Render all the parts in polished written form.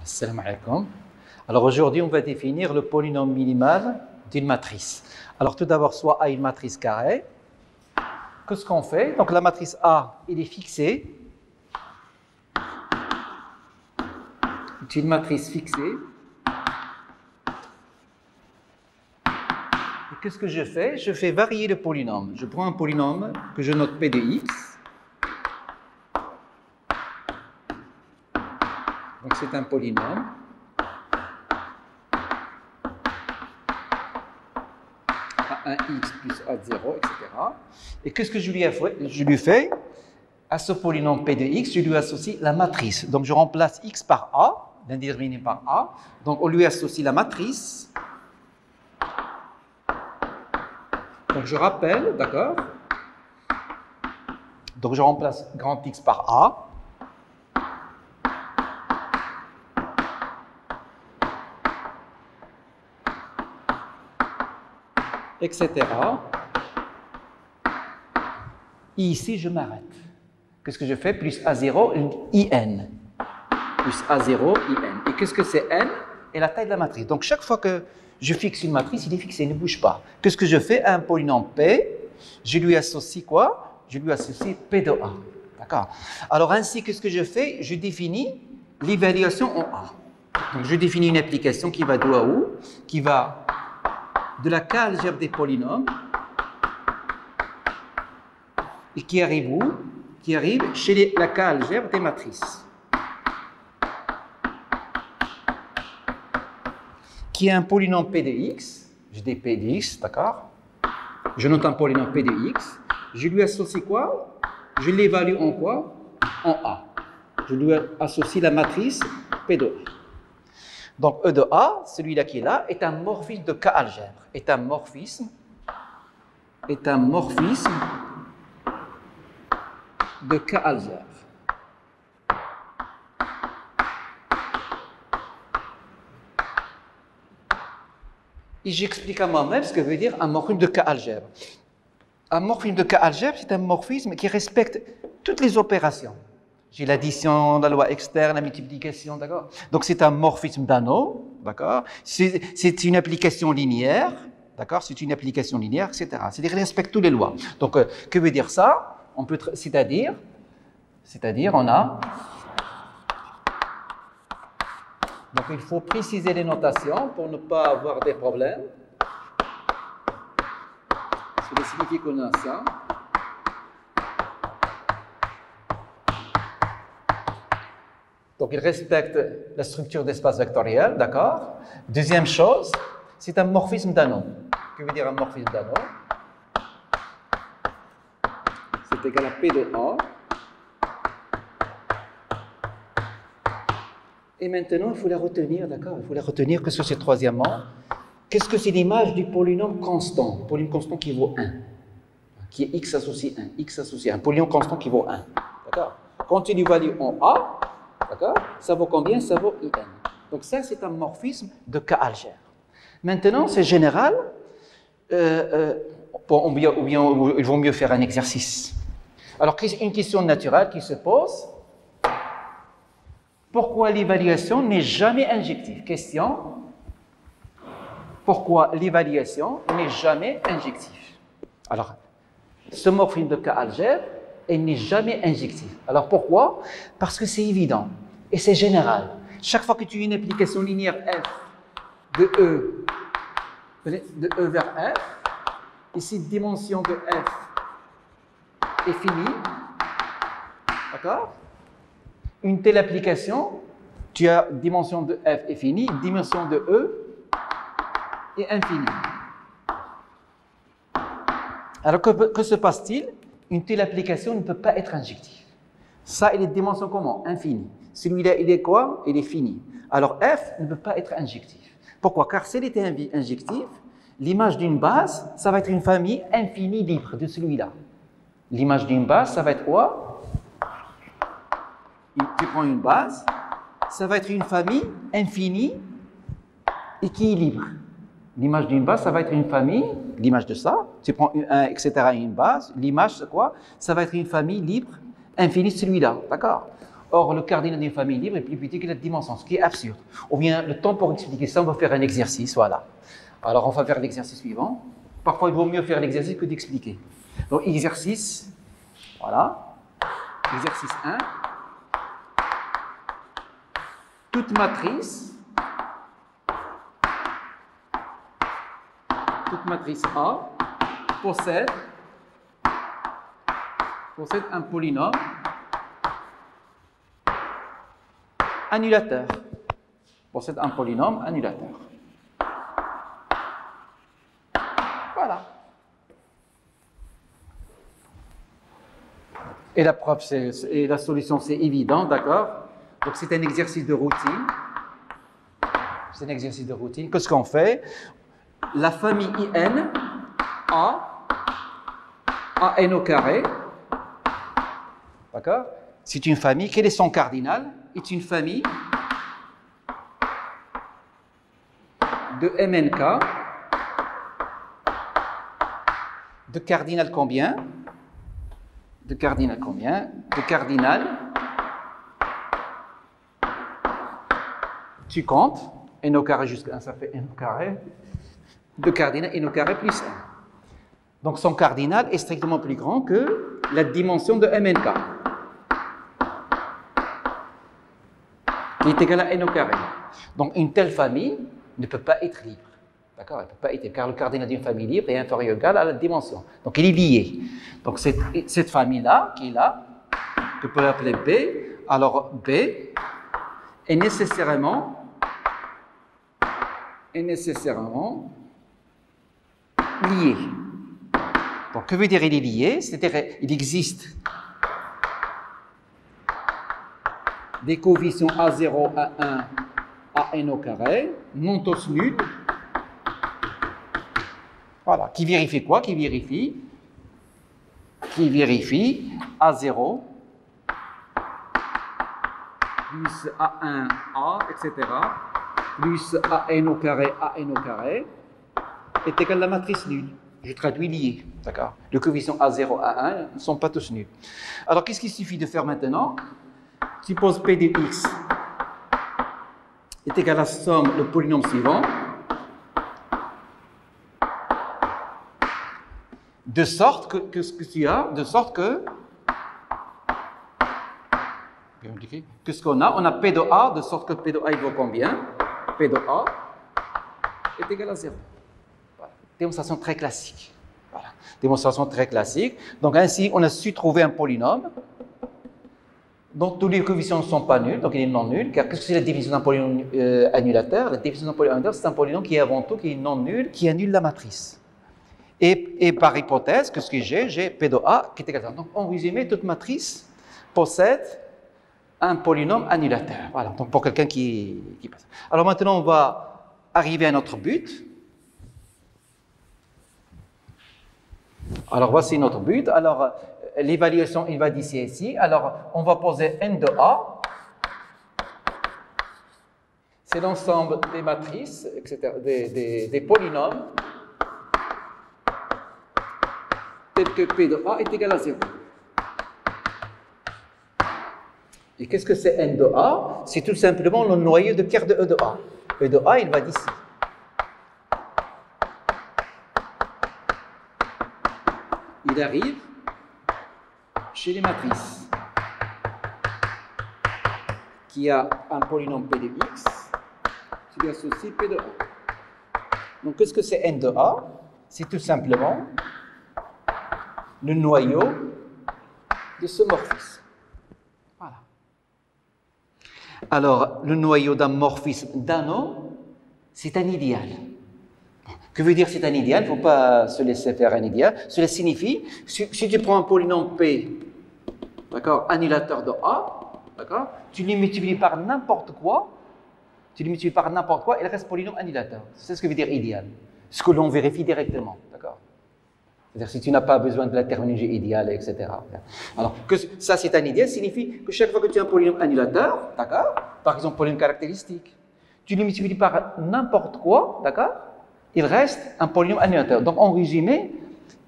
Assalamu alaikum. Alors aujourd'hui, on va définir le polynôme minimal d'une matrice. Alors tout d'abord, soit A est une matrice carrée. Qu'est-ce qu'on fait? Donc la matrice A, elle est fixée. C'est une matrice fixée. Et qu'est-ce que je fais? Je fais varier le polynôme. Je prends un polynôme que je note P de x. Donc c'est un polynôme. A1x plus A0, etc. Et qu'est-ce que je lui fais? À ce polynôme P de x, je lui associe la matrice. Donc je remplace x par A, l'indéterminé par A. Donc on lui associe la matrice. Donc je rappelle, d'accord? Donc je remplace grand X par A. Etc. Et ici, je m'arrête. Qu'est-ce que je fais? Plus A0, IN. Plus A0, IN. Et qu'est-ce que c'est N? Et la taille de la matrice. Donc, chaque fois que je fixe une matrice, il est fixé, il ne bouge pas. Qu'est-ce que je fais? À un polynôme P, je lui associe quoi? Je lui associe P de A. D'accord? Alors, ainsi, qu'est-ce que je fais? Je définis l'évaluation en A. Donc, je définis une application qui va d'où à où? Qui va de la K-algèbre des polynômes et qui arrive où? Qui arrive chez la K-algèbre des matrices. Qui est un polynôme P de x, je dis P de x, d'accord? Je note un polynôme P de x, je lui associe quoi? Je l'évalue en quoi? En A. Je lui associe la matrice P de A. Donc E de A, celui-là qui est là, est un morphisme de K-algèbre. Est un morphisme de K-algèbre. Et j'explique à moi-même ce que veut dire un morphisme de K-algèbre. Un morphisme de K-algèbre, c'est un morphisme qui respecte toutes les opérations. J'ai l'addition, la loi externe, la multiplication, d'accord? Donc c'est un morphisme d'anneau, d'accord? C'est une application linéaire, d'accord? C'est une application linéaire, etc. C'est-à-dire qu'il respecte toutes les lois. Donc que veut dire ça? On peut, c'est-à-dire, on a. Donc il faut préciser les notations pour ne pas avoir des problèmes. Ça signifie qu'on a ça. Donc, il respecte la structure d'espace vectoriel, d'accord? Deuxième chose, c'est un morphisme d'anneau. Que veut dire un morphisme d'anneau? C'est égal à P de A. Et maintenant, il faut la retenir, d'accord? Il faut la retenir. Qu'est-ce que c'est troisièmement? Qu'est-ce que c'est l'image du polynôme constant? Polynôme constant qui vaut 1. Qui est x associé 1. X associé 1. Polynôme constant qui vaut 1. D'accord? Quand il évalue en A, d'accord? Ça vaut combien? Ça vaut IN. Donc ça, c'est un morphisme de K-algèbre. Maintenant, c'est général. Ou bien, il vaut mieux faire un exercice. Alors, une question naturelle qui se pose. Pourquoi l'évaluation n'est jamais injective? Question. Pourquoi l'évaluation n'est jamais injective? Alors, ce morphisme de K-algèbre, elle n'est jamais injective. Alors pourquoi? Parce que c'est évident et c'est général. Chaque fois que tu as une application linéaire f de E vers f, et si dimension de f est finie, d'accord? Une telle application, tu as dimension de f est finie, dimension de E est infinie. Alors que se passe-t-il? Une telle application ne peut pas être injective. Ça, il est de dimension comment? Infinie. Celui-là, il est quoi? Il est fini. Alors, f ne peut pas être injectif. Pourquoi? Car s'il était injectif, l'image d'une base, ça va être une famille infinie libre de celui-là. L'image d'une base, ça va être quoi? Tu prends une base, ça va être une famille infinie et qui est libre. L'image d'une base, ça va être une famille, l'image de ça, tu prends un, etc., une base, l'image, c'est quoi? Ça va être une famille libre, infinie, celui-là, d'accord? Or, le cardinal d'une famille libre est plus petit que la dimension, ce qui est absurde. Ou bien, le temps pour expliquer ça, on va faire un exercice, voilà. Alors, on va faire l'exercice suivant. Parfois, il vaut mieux faire l'exercice que d'expliquer. Donc, exercice, voilà. Exercice 1. Toute matrice A possède un polynôme annulateur. Possède un polynôme annulateur. Voilà. Et la preuve, et la solution, c'est évident, d'accord? Donc, c'est un exercice de routine. C'est un exercice de routine. Qu'est-ce qu'on fait? La famille IN AN au carré, d'accord? C'est une famille. Quel est son cardinal? C'est une famille de MNK de cardinal combien? De cardinal combien? De cardinal, tu comptes, n au carré jusqu'à 1, ça fait n au carré, de cardinal n au carré plus 1. Donc son cardinal est strictement plus grand que la dimension de MNK, qui est égale à n au carré. Donc une telle famille ne peut pas être libre. D'accord? Elle ne peut pas être, car le cardinal d'une famille libre est inférieur ou égal à la dimension. Donc il est lié. Donc cette famille-là, qui est là, que peut appeler B, alors B est nécessairement lié. Donc que veut dire il est lié? C'est-à-dire il existe des coefficients A0, A1, AN au carré, non tous nuls. Voilà, qui vérifie quoi? Qui vérifie A0 plus A1, A, etc. plus AN au carré est égal à la matrice nulle. Je traduis lié, d'accord? Les coefficients A0, A1 ne sont pas tous nuls. Alors, qu'est-ce qu'il suffit de faire maintenant? Suppose P de x est égal à la somme, le polynôme suivant, de sorte que ce qu'on a, on a P de A, de sorte que P de A il vaut combien? P de A est égal à 0. Voilà. Démonstration très classique. Voilà. Démonstration très classique. Donc ainsi, on a su trouver un polynôme dont tous les coefficients ne sont pas nuls, donc il est non nul, car qu'est-ce que c'est la définition d'un polynôme annulateur? La définition d'un polynôme annulateur, c'est un polynôme qui est avant tout, qui est non nul, qui annule la matrice. Et par hypothèse, qu'est-ce que j'ai P de A qui est égal à 0. Donc en résumé, toute matrice possède un polynôme annulateur. Voilà, donc pour quelqu'un qui passe. Alors maintenant, on va arriver à notre but. Alors voici notre but. Alors l'évaluation, il va d'ici à ici. Alors on va poser n de A. C'est l'ensemble des matrices, etc., des polynômes, tels que P de A est égal à 0. Et qu'est-ce que c'est n de A? C'est tout simplement le noyau de pierre de E de A. E de A, il va d'ici. Il arrive chez les matrices qui a un polynôme P de x, qui lui associe P de A. Donc, qu'est-ce que c'est n de A? C'est tout simplement le noyau de ce morphisme. Voilà. Alors, le noyau d'un morphisme d'anneau, c'est un idéal. Que veut dire c'est un idéal? Il ne faut pas se laisser faire un idéal. Cela signifie, si tu prends un polynôme P, d'accord, annulateur de A, d'accord, tu le multiplies par n'importe quoi, il reste polynôme annulateur. C'est ce que veut dire idéal. Ce que l'on vérifie directement, d'accord? C'est-à-dire si tu n'as pas besoin de la terminologie idéale, etc. Alors, que ça c'est un idéal, signifie que chaque fois que tu as un polynôme annulateur, d'accord, par exemple polynôme caractéristique, tu le multiplies par n'importe quoi, d'accord, il reste un polynôme annulateur. Donc, en résumé,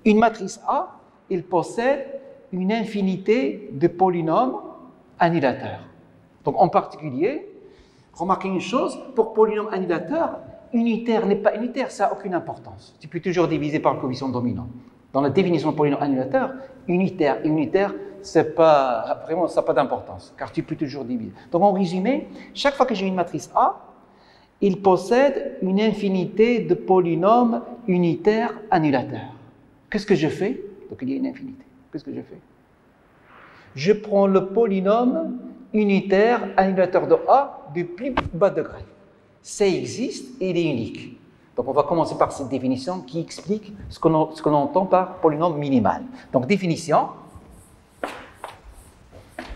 une matrice A, il possède une infinité de polynômes annulateurs. Donc en particulier, remarquez une chose, pour polynôme annulateur, unitaire n'est pas unitaire, ça n'a aucune importance. Tu peux toujours diviser par le coefficient dominant. Dans la définition de polynôme annulateur, unitaire, c'est pas, vraiment, ça n'a pas d'importance, car tu peux toujours diviser. Donc en résumé, chaque fois que j'ai une matrice A, il possède une infinité de polynômes unitaires annulateurs. Qu'est-ce que je fais? Donc il y a une infinité. Qu'est-ce que je fais? Je prends le polynôme unitaire annulateur de A du plus bas degré. Ça existe et il est unique. Donc on va commencer par cette définition qui explique ce qu'on entend par polynôme minimal. Donc définition.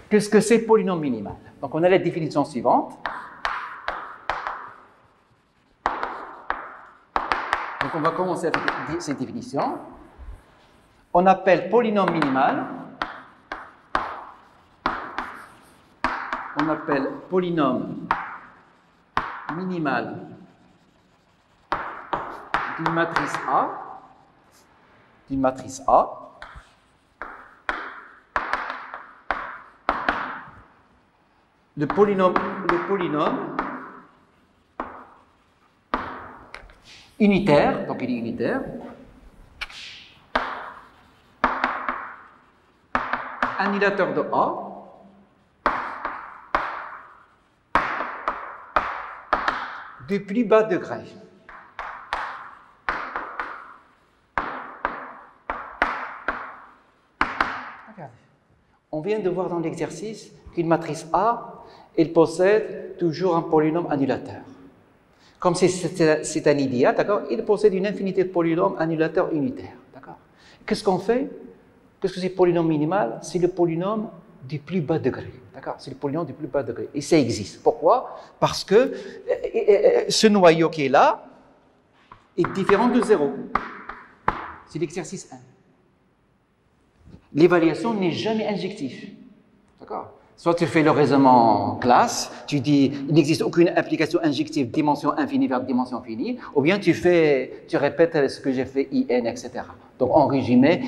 Qu'est-ce que c'est polynôme minimal? Donc on a la définition suivante. Donc on va commencer avec cette définition. On appelle polynôme minimal. On appelle polynôme minimal d'une matrice A. D'une matrice A. Le polynôme unitaire, donc il est unitaire, annulateur de A, du plus bas degré. Regardez. On vient de voir dans l'exercice qu'une matrice A, elle possède toujours un polynôme annulateur. Comme c'est un idéal, d'accord, il possède une infinité de polynômes annulateurs unitaires, d'accord. Qu'est-ce qu'on fait? Qu'est-ce que c'est polynôme minimal? C'est le polynôme du plus bas degré, d'accord. C'est le polynôme du plus bas degré. Et ça existe. Pourquoi? Parce que ce noyau qui est là est différent de 0. C'est l'exercice 1. L'évaluation n'est jamais injective, d'accord. Soit tu fais le raisonnement en classe, tu dis il n'existe aucune application injective dimension infinie vers dimension finie, ou bien tu répètes ce que j'ai fait IN, etc. Donc en résumé,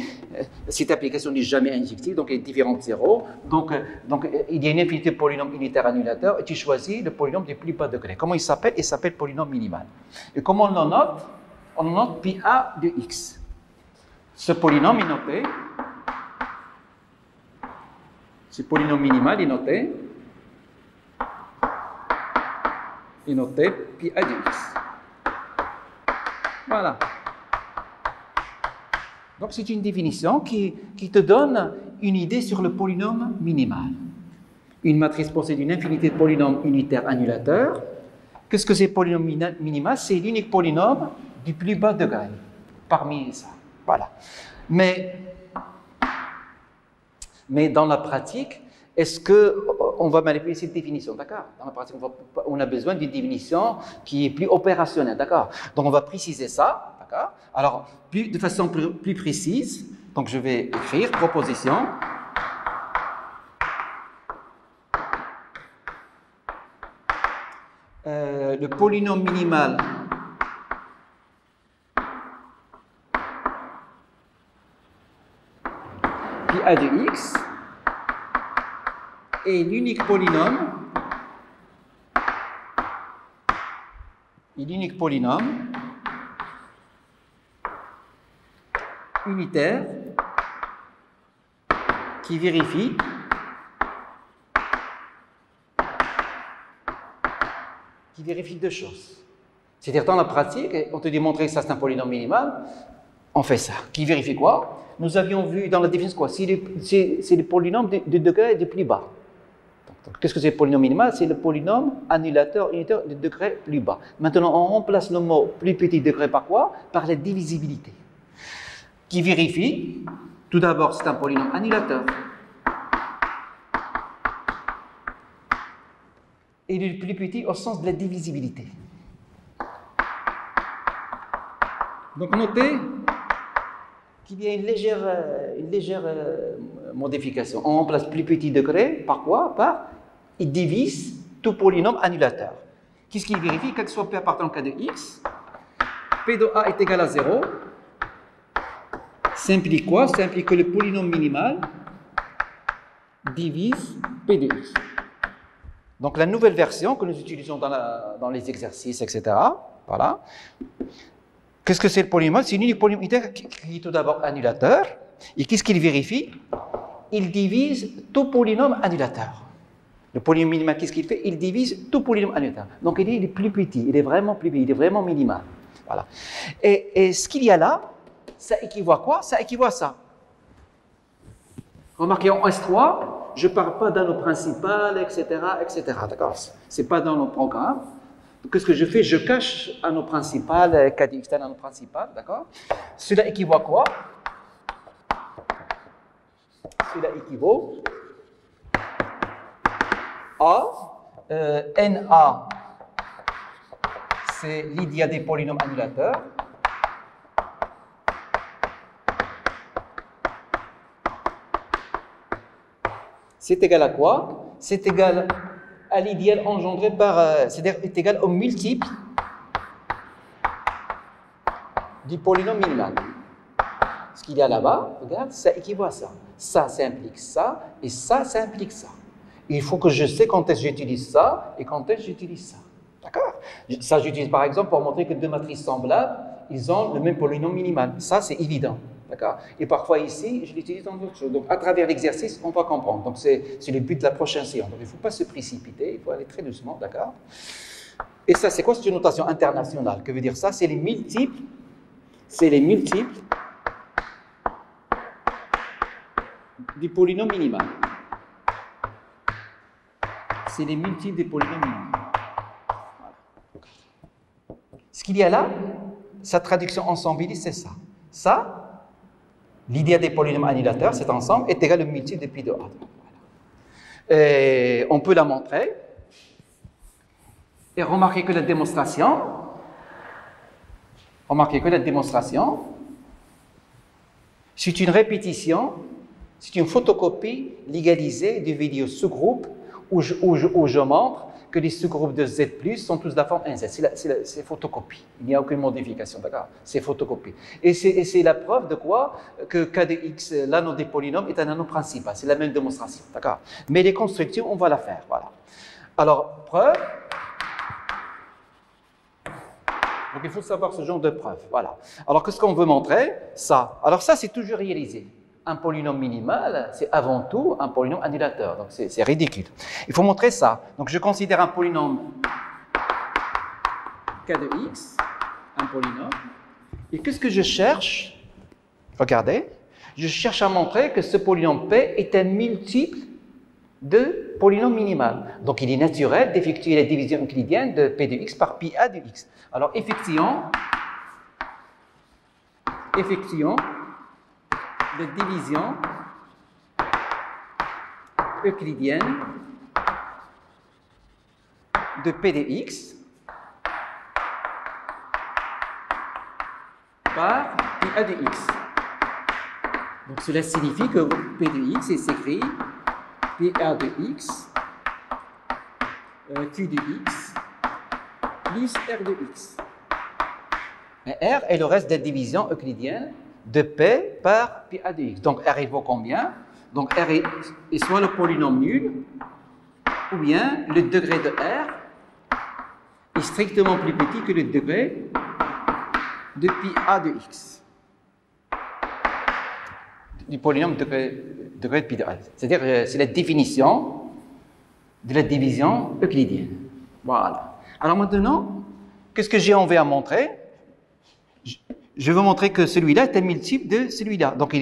cette application n'est jamais injective, donc elle est différente de 0. Donc il y a une infinité de polynômes unitaires annulateurs et tu choisis le polynôme du plus bas degré. Comment il s'appelle? Il s'appelle polynôme minimal. Et comment on le note? On le note pi A de x. Ce polynôme est noté. Ce polynôme minimal est noté pi A de x. Voilà. Donc c'est une définition qui te donne une idée sur le polynôme minimal. Une matrice possède une infinité de polynômes unitaires annulateurs. Qu'est-ce que c'est polynôme minimal? C'est l'unique polynôme du plus bas degré parmi ça. Voilà. Mais dans la pratique, est-ce qu'on va manipuler cette définition? D'accord. Dans la pratique, on a besoin d'une définition qui est plus opérationnelle. D'accord. Donc, on va préciser ça. D'accord. Alors, de façon plus précise, donc je vais écrire proposition. Le polynôme minimal pi A de x est l'unique polynôme unitaire qui vérifie deux choses. C'est-à-dire dans la pratique, on te démontrait que ça c'est un polynôme minimal, on fait ça. Qui vérifie quoi? Nous avions vu dans la définition quoi? C'est le polynôme du degré du plus bas. Qu'est-ce que c'est le polynôme minimal? C'est le polynôme annulateur unitaire du degré plus bas. Maintenant, on remplace le mot plus petit degré par quoi? Par la divisibilité. Qui vérifie, tout d'abord, c'est un polynôme annulateur. Et le plus petit au sens de la divisibilité. Donc, notez qu'il y a une légère modification. On remplace plus petit degré par quoi? Il divise tout polynôme annulateur. Qu'est-ce qu'il vérifie? Quel que soit P appartenant à K de x, P de A est égal à 0. Ça implique quoi? Ça implique que le polynôme minimal divise P de x. Donc la nouvelle version que nous utilisons dans les exercices, etc. Voilà. Qu'est-ce que c'est le polynôme? C'est une unique polynôme unitaire qui est tout d'abord annulateur. Et qu'est-ce qu'il vérifie? Il divise tout polynôme annulateur. Le polynôme minimal, qu'est-ce qu'il fait? Il divise tout polynôme annulateur. Donc il est plus petit, il est vraiment plus petit, il est vraiment minimal. Voilà. Et ce qu'il y a là, ça équivaut à quoi? Ça équivaut à ça. Remarquez, en S3, je ne parle pas d'anneau principal, etc., etc. D'accord? Ce n'est pas dans nos programmes. Qu'est-ce que je fais? Je cache anneau principal, cadet externe, anneau principal, d'accord? Cela équivaut à quoi? Cela équivaut à NA, c'est l'idéal des polynômes annulateurs. C'est égal à quoi? C'est égal à l'idéal engendré par, c'est-à-dire est égal au multiple du polynôme minimal. Ce qu'il y a là-bas, regarde, ça équivaut à ça. Ça implique ça, et ça implique ça. Il faut que je sais quand est-ce que j'utilise ça, et quand est-ce que j'utilise ça. D'accord? Ça, j'utilise par exemple pour montrer que deux matrices semblables, ils ont le même polynôme minimal. Ça, c'est évident. D'accord? Et parfois ici, je l'utilise dans d'autres choses. Donc, à travers l'exercice, on va comprendre. Donc, c'est le but de la prochaine séance. Donc, il ne faut pas se précipiter, il faut aller très doucement, d'accord? Et ça, c'est quoi? C'est une notation internationale. Que veut dire ça? C'est les multiples du polynôme minimal. C'est les multiples des polynômes minimaux. Voilà. Ce qu'il y a là, sa traduction ensembliste, c'est ça. Ça, l'idée des polynômes annulateurs, cet ensemble, est égal au multiple de pi de A. Voilà. Et on peut la montrer. Et remarquez que la démonstration, c'est une répétition, c'est une photocopie légalisée du vidéo sous-groupe où je montre que les sous-groupes de Z+, sont tous de la forme 1Z. C'est photocopie. Il n'y a aucune modification, d'accord? C'est photocopie. Et c'est la preuve de quoi? Que K de X, l'anneau des polynômes, est un anneau principal. C'est la même démonstration, d'accord? Mais les constructions, on va la faire, voilà. Alors, preuve. Donc, il faut savoir ce genre de preuve, voilà. Alors, qu'est-ce qu'on veut montrer? Ça. Alors, ça, c'est toujours réalisé. Un polynôme minimal, c'est avant tout un polynôme annulateur. Donc, c'est ridicule. Il faut montrer ça. Donc, je considère un polynôme K de X, un polynôme. Et qu'est-ce que je cherche? Regardez. Je cherche à montrer que ce polynôme P est un multiple de polynôme minimal. Donc, il est naturel d'effectuer la division euclidienne de P de X par pi A de X. Alors, effectuons de division euclidienne de P de X par pi A de X. Donc cela signifie que P de X s'écrit pi A de X Q de X plus R de X. Et R est le reste de la division euclidienne de P par pi A de X. Donc R il vaut combien? Donc R est soit le polynôme nul, ou bien le degré de R est strictement plus petit que le degré de pi A de X. Du polynôme degré de pi de A. C'est-à-dire c'est la définition de la division euclidienne. Voilà. Alors maintenant, qu'est-ce que j'ai envie à montrer? Je veux montrer que celui-là est un multiple de celui-là. Donc,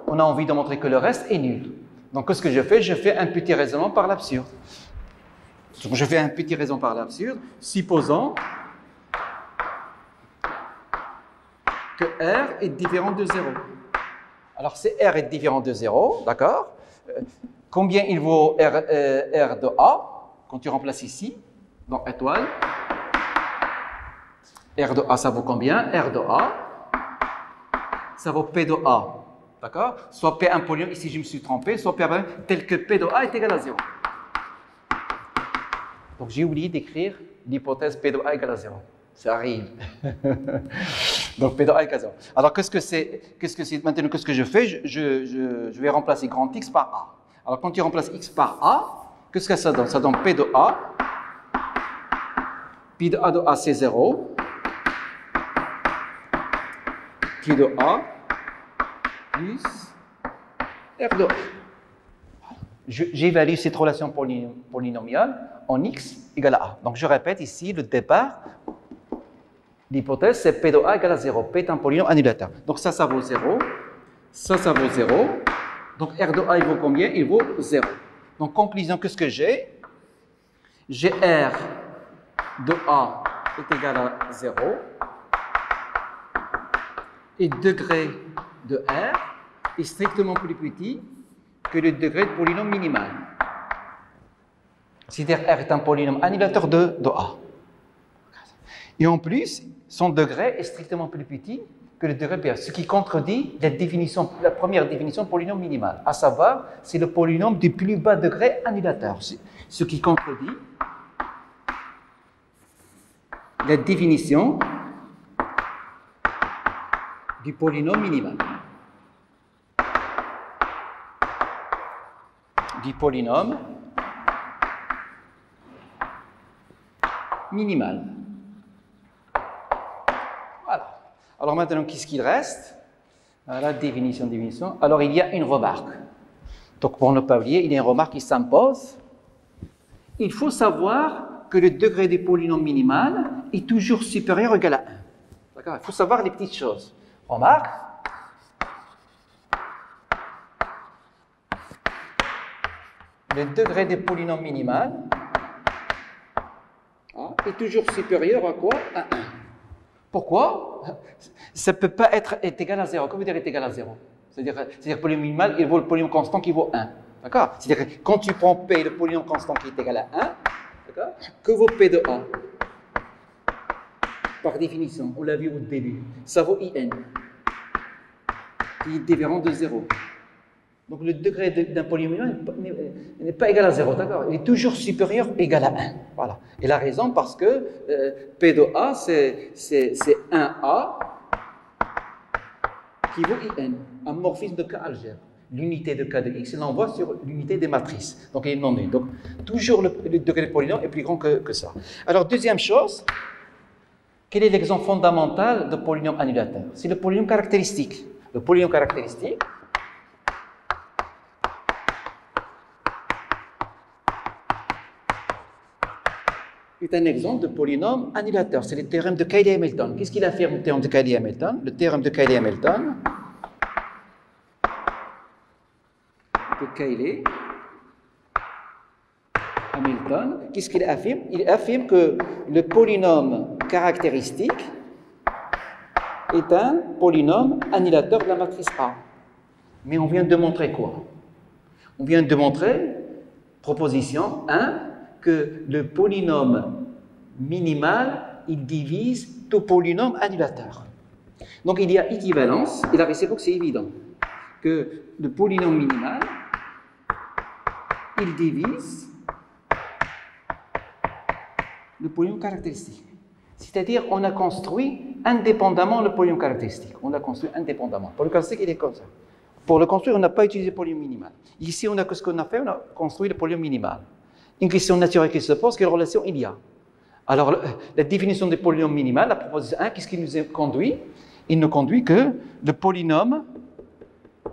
on a envie de montrer que le reste est nul. Donc, qu'est-ce que je fais? Je fais un petit raisonnement par l'absurde. Donc, je fais un petit raisonnement par l'absurde. Supposons que R est différent de 0. Alors, si R est différent de 0, d'accord? Combien il vaut R de A? Quand tu remplaces ici, donc étoile. R de A, ça vaut combien? R de A, ça vaut P de A. D'accord? Soit P un polynôme, ici je me suis trompé, soit P tel que P de A est égal à 0. Donc j'ai oublié d'écrire l'hypothèse P de A égale à 0. Ça arrive. Donc P de A égale à 0. Alors qu'est-ce que c'est? Maintenant, qu'est-ce que je fais? Je vais remplacer grand X par A. Alors quand tu remplaces X par A, Qu'est-ce que ça donne? Ça donne P de A. Pi de A c'est 0. Q de A plus R de A. J'évalue cette relation polynomiale en x égale à A. Donc je répète ici, le départ, l'hypothèse c'est P de A égale à 0. P est un polynôme annulateur. Donc ça vaut 0. Ça vaut 0. Donc R de A, il vaut combien? Il vaut 0. Donc conclusion, qu'est-ce que j'ai? J'ai R de A est égal à 0. Et degré de R est strictement plus petit que le degré de polynôme minimal. C'est-à-dire R est un polynôme annulateur de A. Et en plus, son degré est strictement plus petit que le degré de R, ce qui contredit la première définition de polynôme minimal, à savoir, c'est le polynôme du plus bas degré annulateur, ce qui contredit la définition du polynôme minimal. Du polynôme minimal. Voilà. Alors maintenant, qu'est-ce qu'il reste? Voilà, définition. Alors, il y a une remarque. Donc, pour ne pas oublier, il y a une remarque qui s'impose. Il faut savoir que le degré du polynôme minimal est toujours supérieur ou égal à 1. D'accord? Il faut savoir les petites choses. Remarque. Le degré des polynômes minimal est toujours supérieur à quoi? À 1. Pourquoi? Ça ne peut pas être égal à 0. Comment dire est égal à 0? C'est-à-dire que le polynôme minimal, il vaut le polynôme constant qui vaut 1. D'accord? C'est-à-dire que quand tu prends P, le polynôme constant qui est égal à 1, d'accord? Que vaut P de A? Par définition, on l'a vu au début, ça vaut IN, qui est différent de 0. Donc le degré d'un polynôme n'est pas égal à 0, d'accord? Il est toujours supérieur ou égal à 1. Voilà. Et la raison, parce que P de A, c'est 1A qui vaut IN, un morphisme de K algèbre. L'unité de K de X, il l'envoie sur l'unité des matrices. Donc il est non nul. Donc toujours le degré de polynôme est plus grand que ça. Alors deuxième chose, quel est l'exemple fondamental de polynôme annulateur? C'est le polynôme caractéristique. Le polynôme caractéristique est un exemple de polynôme annulateur. C'est le théorème de Cayley-Hamilton. Qu'est-ce qu'il affirme, le théorème de Cayley-Hamilton? Le théorème de Cayley-Hamilton. Qu'est-ce qu'il affirme? Il affirme que le polynôme caractéristique est un polynôme annulateur de la matrice A. Mais on vient de démontrer quoi? On vient de démontrer, proposition 1, que le polynôme minimal, il divise tout polynôme annulateur. Donc il y a équivalence, et la réciproque c'est évident, que le polynôme minimal, il divise le polynôme caractéristique. C'est-à-dire, on a construit indépendamment le polynôme caractéristique. On l'a construit indépendamment. Le polynôme caractéristique, il est comme ça. Pour le construire, on n'a pas utilisé le polynôme minimal. Ici, ce qu'on a fait, on a construit le polynôme minimal. Une question naturelle qui se pose, quelle relation il y a? Alors, la définition du polynôme minimal, la proposition 1, qu'est-ce qui nous a conduit? Il nous conduit que le polynôme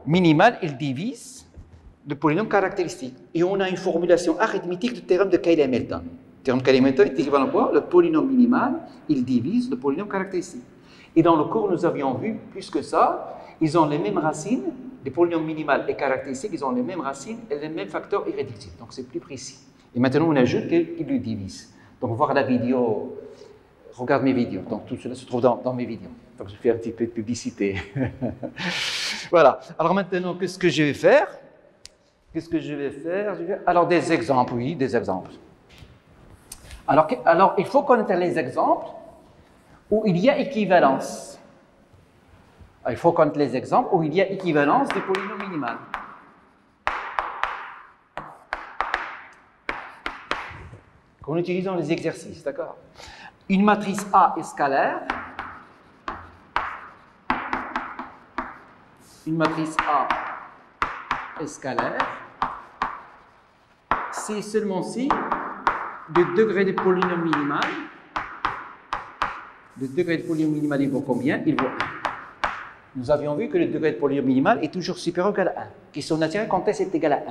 minimal, il divise le polynôme caractéristique. Et on a une formulation arithmétique du théorème de Cayley-Hamilton. Le théorème de Cayley-Hamilton est équivalent à quoi? Le polynôme minimal, il divise le polynôme caractéristique. Et dans le cours, nous avions vu, plus que ça, ils ont les mêmes racines, les polynômes minimal et caractéristiques, ils ont les mêmes racines et les mêmes facteurs irréductibles. Donc c'est plus précis. Et maintenant, on ajoute qu'ils le divisent. Donc, voir la vidéo, regarde mes vidéos. Donc, tout cela se trouve dans mes vidéos. Donc, je fais un petit peu de publicité. Voilà. Alors maintenant, qu'est-ce que je vais faire? Alors, des exemples, oui, des exemples. Alors, il faut connaître les exemples où il y a équivalence. Il faut connaître les exemples où il y a équivalence des polynômes minimales. En utilisant les exercices, d'accord? Une matrice A est scalaire. Une matrice A est scalaire. si seulement si le degré de polynôme minimal, il vaut combien? Il vaut 1. Nous avions vu que le degré de polynôme minimal est toujours supérieur ou égal à 1. Question naturelle quand s est égal à 1.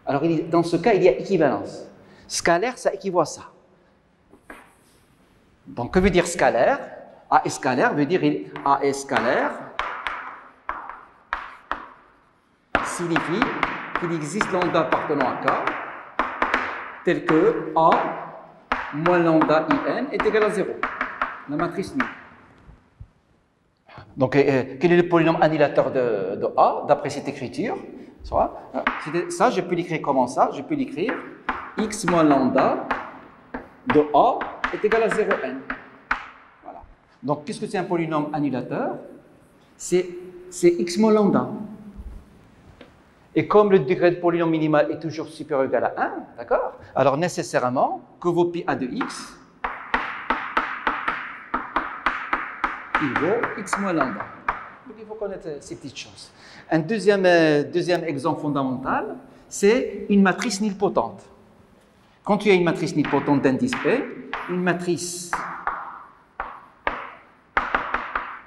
Alors, dans ce cas, il y a équivalence. Scalaire, ça équivaut à ça. Donc, que veut dire scalaire? A scalaire veut dire A scalaire signifie qu'il existe lambda appartenant à K tel que A moins lambda IN est égal à 0. La matrice nulle. Donc, quel est le polynôme annihilateur de A d'après cette écriture? Ça, je peux l'écrire comment ça? Je peux l'écrire x moins lambda de A est égal à 0n. Voilà. Donc, qu'est-ce que c'est un polynôme annulateur? C'est x moins lambda. Et comme le degré de polynôme minimal est toujours supérieur ou égal à 1, d'accord? Alors, nécessairement, que vaut pi a de x? Il vaut x moins lambda. Donc, il faut connaître ces petites choses. Un deuxième exemple fondamental, c'est une matrice nilpotente. Quand tu as une matrice nilpotente d'indice P, une matrice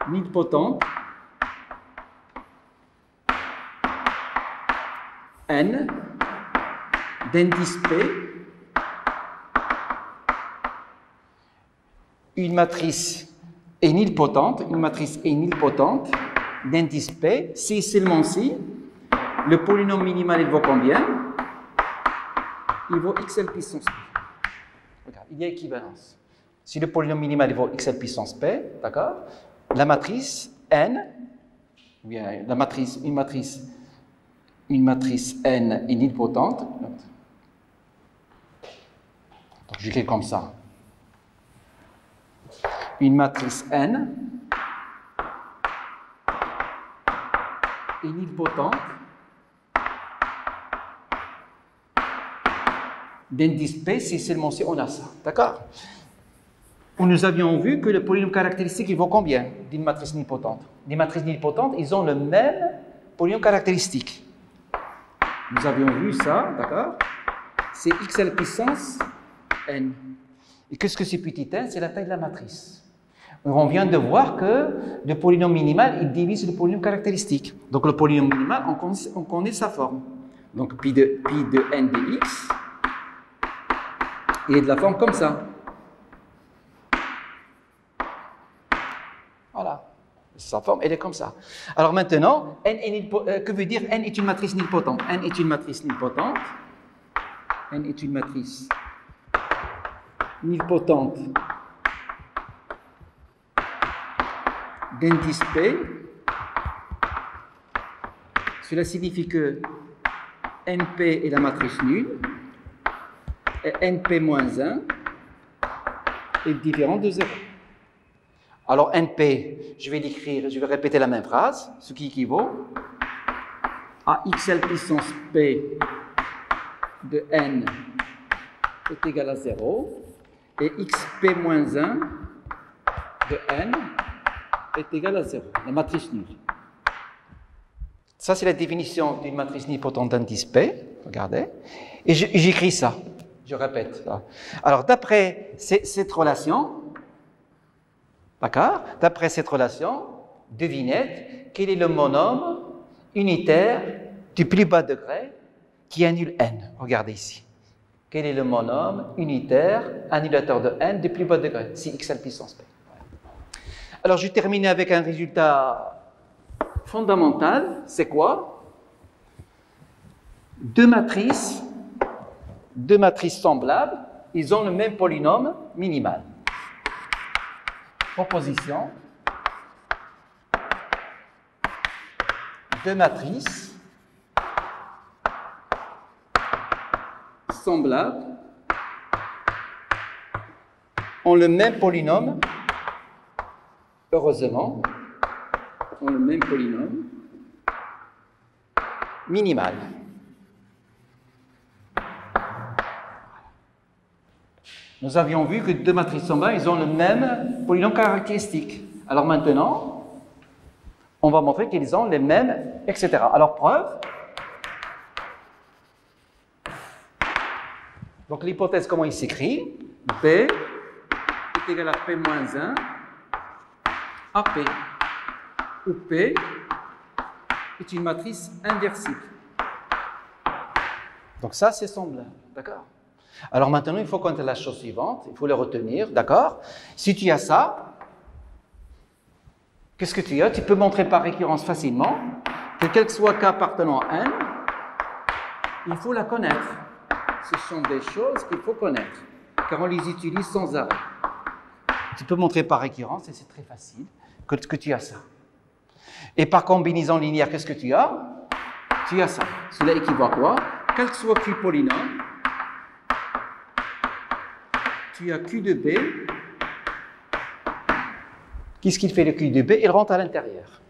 nilpotente N d'indice P, une matrice est nilpotente d'indice P, si seulement si le polynôme minimal il vaut combien? Il vaut xl puissance P. Regarde, il y a équivalence. Si le polynôme minimal il vaut xl puissance P, d'accord? La matrice N, bien, une matrice N est nilpotente. Donc, je l'écris comme ça. Une matrice N est nilpotente d'indice P si seulement si on a ça. D'accord? Nous avions vu que le polynôme caractéristique il vaut combien d'une matrice nilpotente? Les matrices nilpotentes, ils ont le même polynôme caractéristique. Nous avions vu ça, d'accord? C'est xl puissance n. Et qu'est-ce que c'est petit n? C'est la taille de la matrice. On vient de voir que le polynôme minimal, il divise le polynôme caractéristique. Donc le polynôme minimal, on connaît sa forme. Donc pi de n de x, il est de la forme comme ça. Voilà. Sa forme, elle est comme ça. Alors maintenant, que veut dire n est une matrice nilpotente? N est une matrice nilpotente. N est une matrice nilpotente d'indice P. Cela signifie que NP est la matrice nulle et NP moins 1 est différent de 0. Alors NP, je vais l'écrire, je vais répéter la même phrase, ce qui équivaut à xl puissance P de n est égal à 0 et xp moins 1 de n est égal à 0, la matrice nulle. Ça, c'est la définition d'une matrice nilpotente d'indice P, regardez, et j'écris ça, je répète. Alors, d'après cette relation, d'accord, d'après cette relation, devinez quel est le monôme unitaire du plus bas degré qui annule n. Regardez ici. Quel est le monôme unitaire annulateur de n du plus bas degré? Si xl puissance p. Alors, je vais terminer avec un résultat fondamental. C'est quoi? Deux matrices semblables, ils ont le même polynôme minimal. Proposition. Deux matrices semblables ont le même polynôme, heureusement, ont le même polynôme minimal. Nous avions vu que deux matrices semblables, ils ont le même polynôme caractéristique. Alors maintenant, on va montrer qu'ils ont les mêmes, etc. Alors preuve, Donc l'hypothèse, comment il s'écrit? B est égal à P moins 1 à P, où P est une matrice inversible. Donc ça, c'est semblable, d'accord? Alors maintenant, il faut connaître la chose suivante, il faut le retenir, d'accord? Si tu as ça, qu'est-ce que tu as? Tu peux montrer par récurrence facilement que quel que soit K appartenant à N, il faut la connaître. Ce sont des choses qu'il faut connaître, car on les utilise sans arrêt. Tu peux montrer par récurrence, et c'est très facile, que tu as ça. Et par combinaison linéaire, qu'est-ce que tu as? Tu as ça. Cela équivaut à quoi? Quel que soit Q polynôme, tu as Q de B. Qu'est-ce qu'il fait le Q de B? Il rentre à l'intérieur.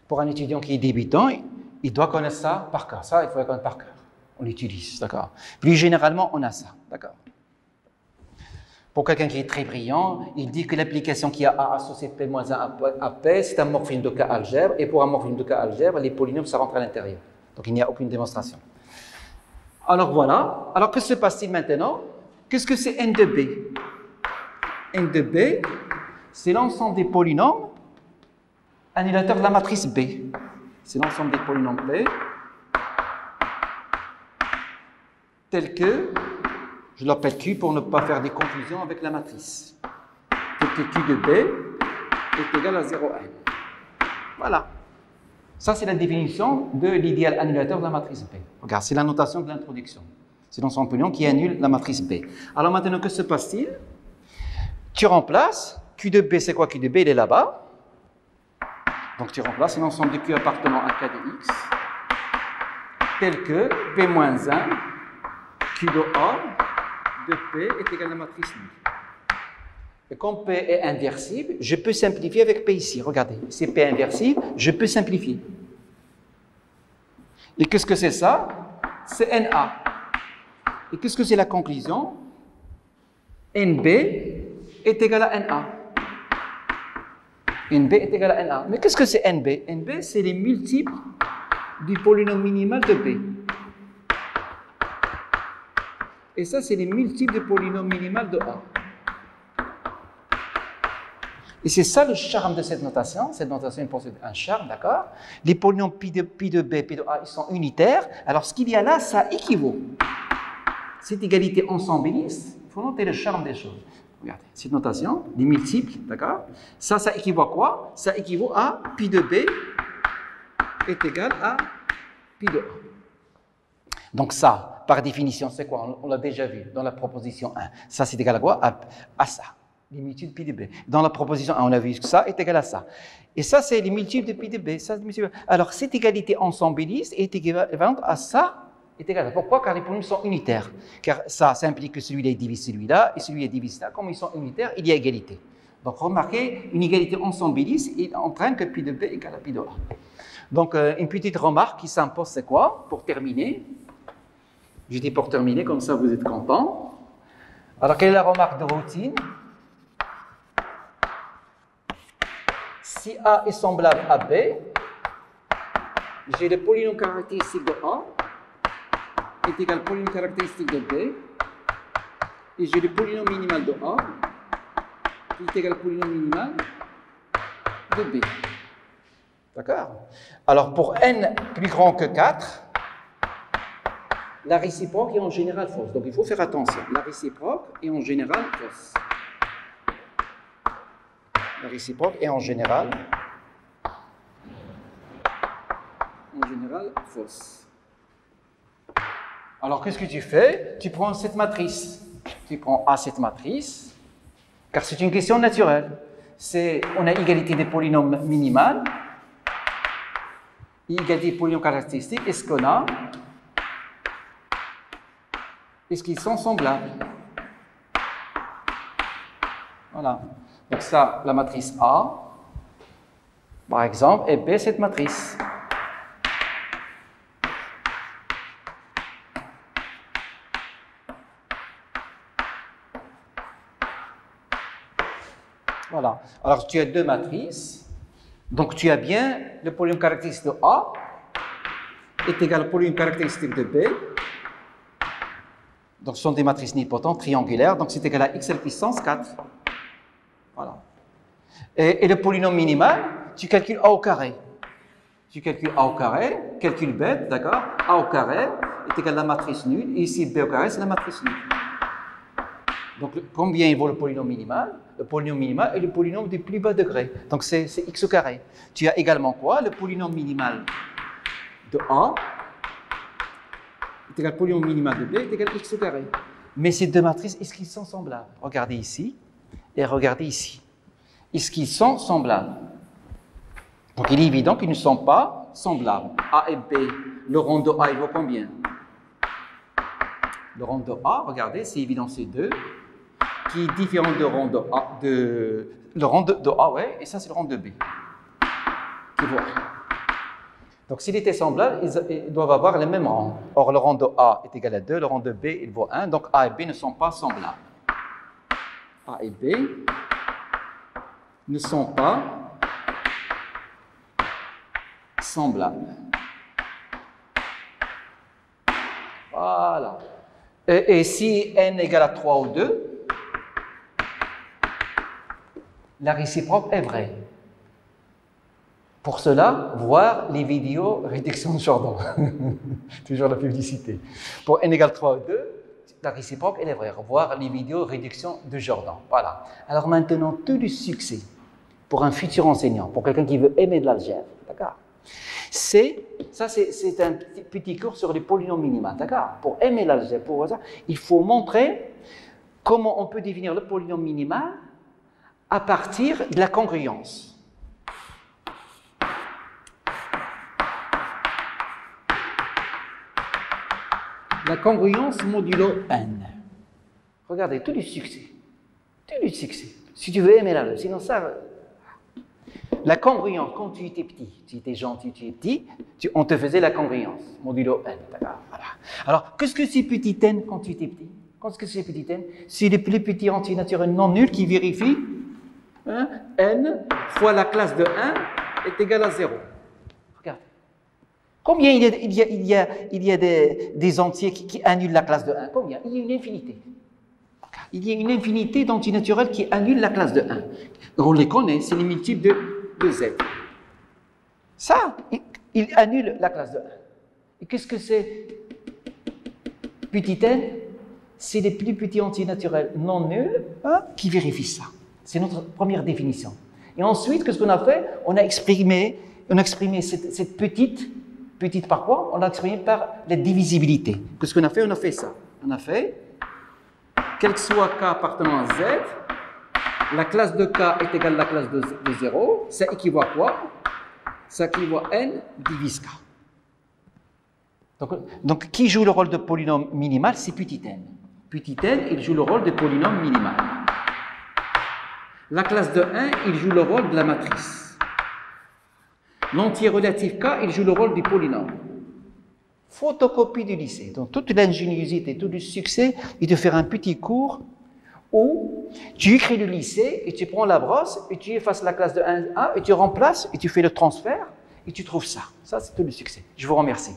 Pour un étudiant qui est débutant, il doit connaître ça par cœur. Ça, il faut le connaître par cœur. On l'utilise, d'accord? Plus généralement, on a ça, d'accord? Pour quelqu'un qui est très brillant, il dit que l'application qui a A associé P-1 à P, c'est un morphine de K algèbre, et pour un morphine de K algèbre, les polynômes, ça rentre à l'intérieur. Donc, il n'y a aucune démonstration. Alors, voilà. Alors, que se passe-t-il maintenant? Qu'est-ce que c'est N de B? N de B, c'est l'ensemble des polynômes annulateurs de la matrice B. C'est l'ensemble des polynômes B, tels que, je l'appelle Q pour ne pas faire des confusions avec la matrice, tel que Q de B est égal à 0,n. Voilà. Ça, c'est la définition de l'idéal annulateur de la matrice B. Regarde, c'est la notation de l'introduction. C'est l'ensemble polynôme qui annule la matrice B. Alors maintenant, que se passe-t-il? Tu remplaces, Q de B, c'est quoi Q de B? Il est là-bas. Donc tu remplaces un ensemble de Q appartenant à K de X, tel que P-1, Q de A de P est égal à la matrice nulle. Et comme P est inversible, je peux simplifier avec P ici. Regardez, c'est P inversible, je peux simplifier. Et qu'est-ce que c'est ça? C'est NA. Et qu'est-ce que c'est la conclusion? NB est égal à NA. NB est égal à NA. Mais qu'est-ce que c'est NB? NB, c'est les multiples du polynôme minimal de B. Et ça, c'est les multiples du polynôme minimal de A. Et c'est ça le charme de cette notation. Cette notation possède un charme, d'accord? Les polynômes pi de B, pi de A, ils sont unitaires. Alors, ce qu'il y a là, ça équivaut. Cette égalité ensembliste, il faut noter le charme des choses. Regardez, cette notation, les multiples, d'accord? Ça équivaut à quoi? Ça équivaut à pi de B est égal à pi de A. Donc ça, par définition, c'est quoi? On l'a déjà vu dans la proposition 1. Ça, c'est égal à quoi? À ça, les multiples de pi de B. Dans la proposition 1, on a vu que ça est égal à ça. Et ça, c'est les multiples de pi de B. Ça, alors, cette égalité ensembliste est équivalente à ça. Est égal à. Pourquoi? Car les polynômes sont unitaires. Car ça implique que celui-là divise celui-là et celui-là divise ça. Comme ils sont unitaires, il y a égalité. Donc remarquez, une égalité ensembliste entraîne que pi de B égale à pi de A. Donc une petite remarque qui s'impose, c'est quoi? Pour terminer, je dis pour terminer, comme ça vous êtes contents. Alors quelle est la remarque de routine? Si A est semblable à B, j'ai le polynôme caractéristique de A est égal au polynôme caractéristique de B, et j'ai le polynôme minimal de A qui est égal au polynôme minimal de B. D'accord? Alors pour n plus grand que 4, la réciproque est en général fausse. Donc il faut faire attention. La réciproque est en général fausse. La réciproque est en général fausse. Alors, qu'est-ce que tu fais? Tu prends cette matrice. Tu prends A cette matrice, car c'est une question naturelle. On a égalité des polynômes minimales, égalité des polynômes caractéristiques. Est-ce qu'on a? Est-ce qu'ils sont semblables? Voilà. Donc ça, la matrice A, par exemple, et B, cette matrice. Voilà. Alors, tu as deux matrices. Donc tu as bien le polynôme caractéristique de A est égal au polynôme caractéristique de B. Donc ce sont des matrices nilpotentes triangulaires, donc c'est égal à x à la puissance 4. Voilà. Et le polynôme minimal, tu calcules A au carré. Tu calcules A au carré, calcul bête, d'accord? A au carré est égal à la matrice nulle, et ici B au carré, c'est la matrice nulle. Donc combien il vaut le polynôme minimal? Le polynôme minimal est le polynôme du plus bas degré. Donc c'est x au carré. Tu as également quoi? Le polynôme minimal de A est égal au polynôme minimal de B est égal à x au carré. Mais ces deux matrices, est-ce qu'ils sont semblables? Regardez ici et regardez ici. Est-ce qu'ils sont semblables? Donc il est évident qu'ils ne sont pas semblables. A et B, le rond de A, il vaut combien? Le rond de A, regardez, c'est évident, c'est 2, qui est différent de rond de A, le rond de A, ouais, et ça c'est le rond de B, qui vaut 1. Donc s'il était semblable, ils doivent avoir le même rang. Or le rond de A est égal à 2, le rond de B, il vaut 1, donc A et B ne sont pas semblables. A et B ne sont pas semblables. Voilà. Et si n égale à 3 ou 2, la réciproque est vraie. Pour cela, voir les vidéos réduction de Jordan. Toujours la publicité. Pour n égale 3 ou 2, la réciproque elle est vraie. Voir les vidéos réduction de Jordan. Voilà. Alors maintenant, tout le succès pour un futur enseignant, pour quelqu'un qui veut aimer de l'algèbre, d'accord? C'est un petit cours sur les polynômes minimaux, d'accord? Pour aimer l'algèbre, il faut montrer comment on peut définir le polynôme minimal à partir de la congruence. La congruence modulo n. Regardez, tout le succès. Tout le succès. Si tu veux aimer l'algèbre, sinon ça... La congruence, quand tu étais petit, tu étais gentil, tu étais petit, on te faisait la congruence, modulo n. Voilà. Alors, qu'est-ce que c'est petit n quand tu étais petit? Qu'est-ce que c'est petit n? C'est le plus petit entier naturel non nul qui vérifie n fois la classe de 1 est égal à 0. Regarde. Combien il y a des entiers qui annulent la classe de 1? Combien? Il y a une infinité. Il y a une infinité d'entiers naturels qui annulent la classe de 1. On les connaît, c'est les multiples de z. Ça, il annule la classe de 1. Et qu'est-ce que c'est? Petit n, c'est les plus petits entiers naturels non nuls qui vérifient ça. C'est notre première définition. Et ensuite, qu'est-ce qu'on a fait? On a exprimé cette petite par quoi? On l'a exprimé par la divisibilité. Qu'est-ce qu'on a fait? On a fait ça. On a fait, quel que soit k appartenant à z, la classe de k est égale à la classe de 0, ça équivaut à quoi? Ça équivaut à n divise k. Donc, qui joue le rôle de polynôme minimal? C'est petit n. Petit n, il joue le rôle de polynôme minimal. La classe de 1, il joue le rôle de la matrice. L'entier relatif k, il joue le rôle du polynôme. Photocopie du lycée. Donc, toute l'ingéniosité, tout le succès, est de faire un petit cours où tu écris le lycée et tu prends la brosse et tu effaces la classe de 1A et tu remplaces et tu fais le transfert et tu trouves ça. Ça, c'est tout le succès. Je vous remercie.